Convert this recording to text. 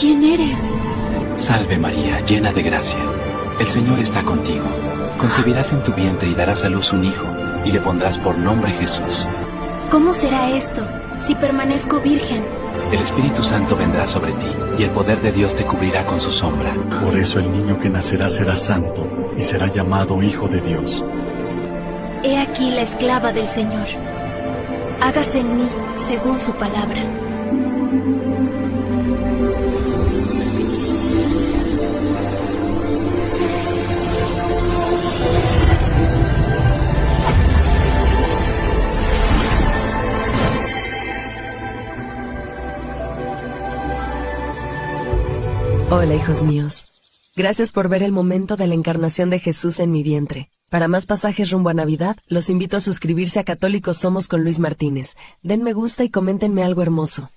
¿Quién eres? Salve María, llena de gracia. El Señor está contigo. Concebirás en tu vientre y darás a luz un hijo, y le pondrás por nombre Jesús. ¿Cómo será esto, si permanezco virgen? El Espíritu Santo vendrá sobre ti, y el poder de Dios te cubrirá con su sombra. Por eso el niño que nacerá será santo, y será llamado Hijo de Dios. He aquí la esclava del Señor. Hágase en mí según su palabra. Hola, hijos míos. Gracias por ver el momento de la encarnación de Jesús en mi vientre. Para más pasajes rumbo a Navidad, los invito a suscribirse a Católicos Somos con Luis Martínez. Den me gusta y coméntenme algo hermoso.